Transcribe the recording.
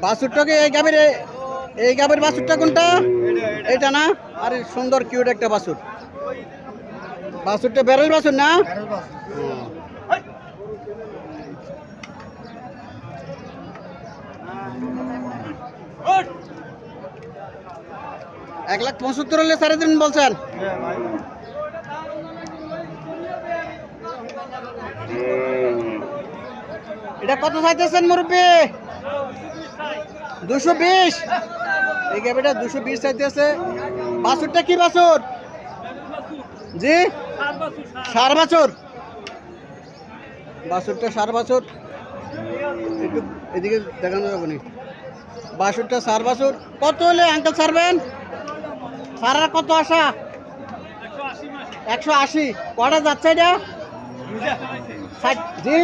বাছুরটাকে এই গাবের বাছুরটা কোনটা? এটা না? আরে সুন্দর কিউট একটা বাছুর। বাছুরটা বেরল বাছুর না? 1,75,000 হলে সাড়ে দিন বলছেন। এটা কত চাইতেছেন মুরব্বী? 220। এই গাবিটা 220 চাইতেছে। বাছুরটা কি বাছুর? জি, সার বাছুর। বাছুরটা সার বাছুর। একটু এদিকে দেখানো যাবে না। বাছুরটা সার বাছুর। কত হলে আঙ্কেল ছাড়বেন? সারার কত আশা? 180। কটা যাচ্ছে এটা? জি,